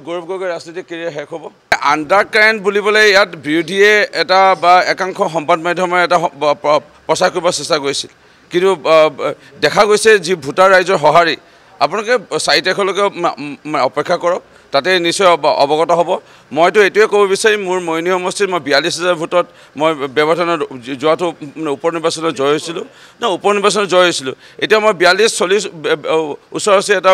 গৌৰৱ গগৈ ৰাজনৈতিক কেৰিয়াৰ শেষ হ'ব। আণ্ডাৰ কাৰেণ্ট বুলিবলৈ ইয়াত বিৰোধীয়ে এটা বা একাংশ সংবাদ মাধ্যমৰ এটা প্ৰচাৰ কৰিব চেষ্টা কৰিছিল, কিন্তু দেখা গৈছে যি ভোটাৰ ৰাইজৰ সঁহাৰি, আপোনালোকে 4 তাৰিখলৈকে অপেক্ষা কৰক, তাতে নিশ্চয় অৱগত হ'ব। মইতো এইটোৱে ক'ব বিচাৰিম, মোৰ মৰিনী সমষ্টিত মই 42,000 ভোটত মই ব্যৱধানত যোৱাটো উপ নিৰ্বাচনত জয় হৈছিলোঁ, উপ নিৰ্বাচনত জয় হৈছিলোঁ। এতিয়া মই 42-40 ওচৰা-ওচৰি এটা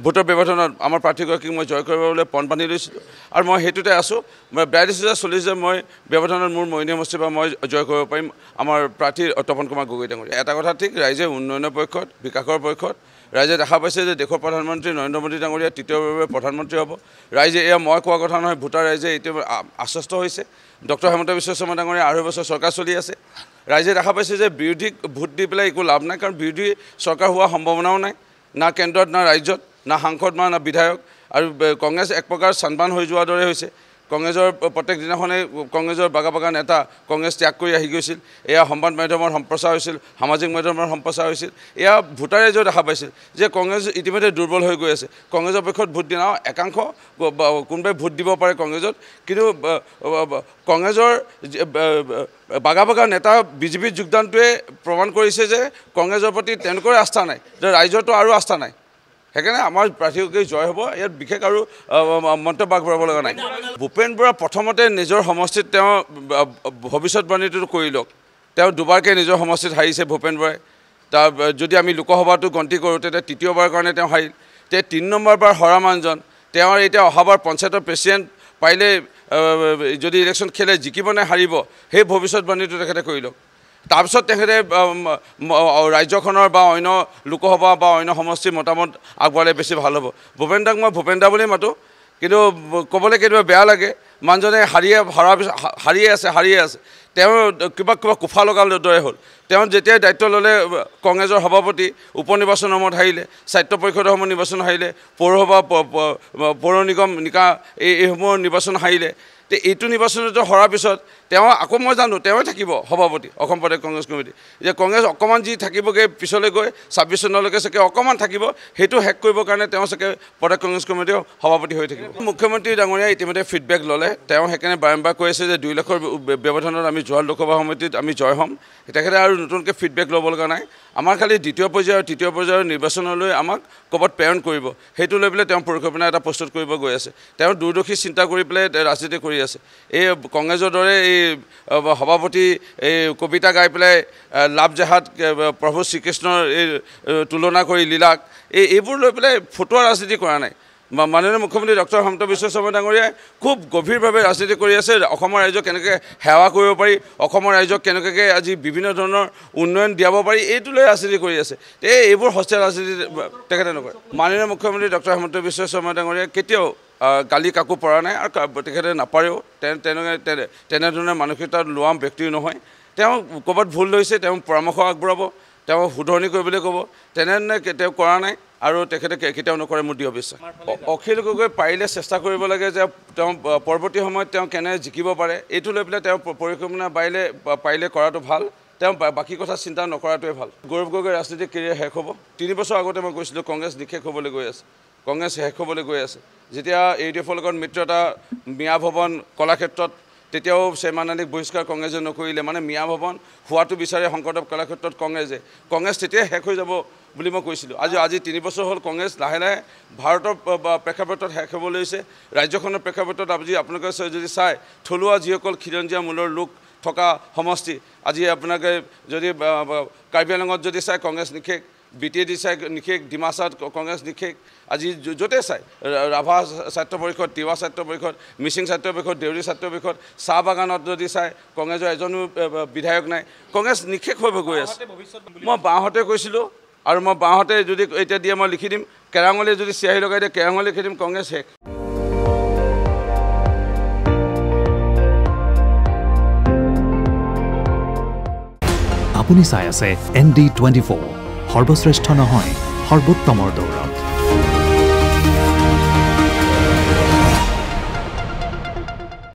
ভোটৰ ব্যৱধানত আমাৰ প্ৰাৰ্থীগৰাকীক মই জয় কৰিবলৈ পণ বান্ধি লৈছিলোঁ, আৰু মই সেইটোতে আছোঁ। মই 42,000-40,000 মই ব্যৱধানত মোৰ মৰিনী সমষ্টিৰ পৰা মই জয় কৰিব পাৰিম আমাৰ প্ৰাৰ্থী তপন কুমাৰ গগৈ ডাঙৰীয়া। এটা কথা ঠিক, ৰাইজে উন্নয়নৰ পক্ষত, বিকাশৰ পক্ষত। ৰাইজে দেখা পাইছে যে দেশৰ প্ৰধানমন্ত্ৰী নৰেন্দ্ৰ মোদী ডাঙৰীয়া তৃতীয়বাৰৰ প্ৰধানমন্ত্ৰী হ'ব। ৰাইজে এয়া মই কোৱা কথা নহয়, ভোটাৰ ৰাইজে এতিয়া আশ্বস্ত হৈছে। ডক্টৰ হিমন্ত বিশ্ব শৰ্মা ডাঙৰীয়া 2.5 বছৰ চৰকাৰ চলি আছে। ৰাইজে দেখা পাইছে যে বিৰোধীক ভোট দি পেলাই একো লাভ নাই, কাৰণ বিৰোধী চৰকাৰ হোৱাৰ সম্ভাৱনাও নাই, না কেন্দ্ৰত না ৰাজ্যত, না সাংসদ না বিধায়ক। আৰু কংগ্ৰেছ এক প্ৰকাৰ চানবান হৈ যোৱাৰ দৰে হৈছে। কংগ্ৰেছৰ প্ৰত্যেক দিনাখনে কংগ্ৰেছৰ বাগা নেতা কংগ্ৰেছ ত্যাগ কৰি আহি গৈছিল। এয়া সংবাদ মাধ্যমৰ সম্প্ৰচাৰ হৈছিল, সামাজিক মাধ্যমৰ সম্প্ৰচাৰ হৈছিল। এয়া ভোটাৰ ৰাইজেও দেখা পাইছিল যে কংগ্ৰেছ ইতিমধ্যে দুৰ্বল হৈ গৈ আছে। কংগ্ৰেছৰ পক্ষত ভোট দিয়া একাংশ কোনোবাই ভোট দিব পাৰে কংগ্ৰেছত, কিন্তু কংগ্ৰেছৰ বাগা নেতা বিজেপিৰ যোগদানটোৱে প্ৰমাণ কৰিছে যে কংগ্ৰেছৰ প্ৰতি তেওঁলোকৰ আস্থা নাই, যে ৰাইজৰতো আৰু আস্থা নাই। সেইকাৰণে আমাৰ প্ৰাৰ্থীগৰাকী জয় হ'ব, ইয়াত বিশেষ আৰু মন্তব্য আগবঢ়াব লগা নাই। ভূপেন বৰা প্ৰথমতে নিজৰ সমষ্টিত তেওঁ ভৱিষ্যতবাণীটো কৰি লওক। তেওঁ দুবাৰকৈ নিজৰ সমষ্টিত হাৰিছে ভূপেন বৰাই। তাৰ যদি আমি লোকসভাটো গন্তি কৰোঁ তেতিয়া তৃতীয়বাৰৰ কাৰণে তেওঁ হাৰিল। তে 3 নম্বৰবাৰ হৰা মানুহজন, তেওঁৰ এতিয়া অহাবাৰ পঞ্চায়তৰ প্ৰেচিডেণ্ট পাৰিলে যদি ইলেকশ্যন খেলে জিকিব নে হাৰিব, সেই ভৱিষ্যতবাণীটো তেখেতে কৰি লওক। তাৰপিছত তেখেতে ৰাজ্যখনৰ বা অন্য লোকসভা বা অন্য সমষ্টিৰ মতামত আগবঢ়ালে বেছি ভাল হ'ব। ভূপেন দাক মই ভূপেন দা বুলি মাতোঁ, কিন্তু ক'বলৈ কেতিয়াবা বেয়া লাগে, মানুহজনে হাৰিয়ে আছে। তেওঁ কিবা কোফা লগাৰ দৰে হ'ল। তেওঁ যেতিয়াই দায়িত্ব ল'লে কংগ্ৰেছৰ সভাপতি, উপ নিৰ্বাচনৰ সময়ত হাৰিলে, স্বায়ত্ব পৰিষদৰ সময়ত নিৰ্বাচন হাৰিলে, পৌৰসভা পৌৰ নিগম নিকা এইসমূহৰ নিৰ্বাচন হাৰিলে। তে এইটো নিৰ্বাচনতো হৰাৰ পিছত তেওঁ আকৌ মই জানো তেওঁৱে থাকিব সভাপতি অসম প্ৰদেশ কংগ্ৰেছ কমিটি। যে কংগ্ৰেছ অকণমান যি থাকিবগৈ পিছলৈ গৈ 26 চনলৈকে চাগে অকণমান থাকিব, সেইটো শেষ কৰিবৰ কাৰণে তেওঁ চাগে প্ৰদেশ কংগ্ৰেছ কমিটিৰ সভাপতি হৈ থাকিব। মুখ্যমন্ত্ৰী ডাঙৰীয়াই ইতিমধ্যে ফিডবেক ল'লে, তেওঁ সেইকাৰণে বাৰম্বাৰ কৈ আছে যে 2 লাখৰ ব্যৱধানত আমি যোৱা লোকসভা সমিতিত আমি জয় হ'ম। তেখেতে আৰু নতুনকৈ ফিডবেক ল'ব লগা নাই। আমাৰ খালি দ্বিতীয় পৰ্যায়ৰ তৃতীয় পৰ্যায়ৰ নিৰ্বাচনলৈ আমাক ক'ৰবাত প্ৰেৰণ কৰিব, সেইটো লৈ পেলাই তেওঁ পৰিকল্পনা এটা প্ৰস্তুত কৰিব গৈ আছে। তেওঁ দূৰদৰ্শী চিন্তা কৰি পেলাই ৰাজনীতি কৰি আছে। এই কংগ্ৰেছৰ দৰে এই সভাপতি এই কবিতা গাই পেলাই লাভ জেহাদ প্ৰভু শ্ৰীকৃষ্ণৰ এই তুলনা কৰি লীলাক এইবোৰ লৈ পেলাই ফটোৱা ৰাজনীতি কৰা নাই। মাননীয় মুখ্যমন্ত্ৰী ডক্টৰ হিমন্ত বিশ্ব শৰ্মা ডাঙৰীয়াই খুব গভীৰভাৱে ৰাজনীতি কৰি আছে। অসমৰ ৰাইজক কেনেকৈ সেৱা কৰিব পাৰি, অসমৰ ৰাইজক কেনেকৈ আজি বিভিন্ন ধৰণৰ উন্নয়ন দিয়াব পাৰি, এইটো লৈ ৰাজনীতি কৰি আছে। এইবোৰ সস্তীয়া ৰাজনীতি তেখেতে নকৰে। মাননীয় মুখ্যমন্ত্ৰী ডক্টৰ হিমন্ত বিশ্ব শৰ্মা ডাঙৰীয়াই কেতিয়াও গালি কাকো পৰা নাই, আৰু তেখেতে নাপাৰেও। তেনেধৰণৰ মানসিকতা লোৱা ব্যক্তিও নহয়। তেওঁ ক'ৰবাত ভুল লৈছে, তেওঁ পৰামৰ্শ আগবঢ়াব, তেওঁ শুধৰণি কৰিবলৈ ক'ব। তেনেধৰণে তেওঁ কৰা নাই, আৰু তেখেতে কেতিয়াও নকৰে, মোৰ দৃঢ় বিশ্বাস। অখিল গগৈ পাৰিলে চেষ্টা কৰিব লাগে যে তেওঁ পৰৱৰ্তী সময়ত তেওঁ কেনে জিকিব পাৰে, এইটো লৈ পেলাই তেওঁ পৰিকল্পনা পাৰিলে কৰাটো ভাল। তেওঁ বাকী কথা চিন্তা নকৰাটোৱে ভাল। গৌৰৱ গগৈ ৰাজনৈতিক কেৰিয়াৰ শেষ হ'ব। 3 বছৰ আগতে মই কৈছিলোঁ কংগ্ৰেছ নিশেষ হ'বলৈ গৈ আছে, কংগ্ৰেছ শেষ হ'বলৈ গৈ আছে। যেতিয়া AUDFৰ লগত মিত্ৰতা মিয়া ভৱন কলাক্ষেত্ৰত, তেতিয়াও শ্বেইমান আলীক বহিষ্কাৰ কংগ্ৰেছে নকৰিলে। মানে মিয়া ভৱন হোৱাটো বিচাৰে শংকৰদেৱ কলাক্ষেত্ৰত কংগ্ৰেছ তেতিয়াই শেষ হৈ যাব বুলি মই কৈছিলোঁ। আজি 3 বছৰ হ'ল কংগ্ৰেছ লাহে লাহে ভাৰতৰ প্ৰেক্ষাপটত শেষ হ'ব লৈছে। ৰাজ্যখনৰ প্ৰেক্ষাপটত আপোনালোকে যদি চায়, থলুৱা যিসকল খিলঞ্জীয়া মূলৰ লোক থকা সমষ্টি, আজি আপোনালোকে যদি কাৰ্বি আংলঙত যদি চায় কংগ্ৰেছ নিশেষ, BTAD চাই নিশেষ, ডিমাচাত কংগ্ৰেছ নিশেষ, আজি য'তে চাই ৰাভা ছাত্ৰ পৰিষদ, তিৱা ছাত্ৰ পৰিষদ, মিচিং ছাত্ৰ পৰিষদ, দেউৰী ছাত্ৰ পৰিষদ, চাহ বাগানত যদি চাই কংগ্ৰেছৰ এজনো বিধায়ক নাই। কংগ্ৰেছ নিশেষ হৈ গৈ আছে। মই বাওঁহতে কৈছিলোঁ, আৰু মই বাওঁহতে যদি এতিয়া দিয়ে মই লিখি দিম, কেৰাঙলীয়ে যদি চিয়াহী লগাই দিয়ে কেৰাঙলী লিখি দিম, কংগ্ৰেছ শেষ। আপুনি চাই আছে ND24, সৰ্বশ্ৰেষ্ঠ নহয় সৰ্বোত্তমৰ দৌৰ।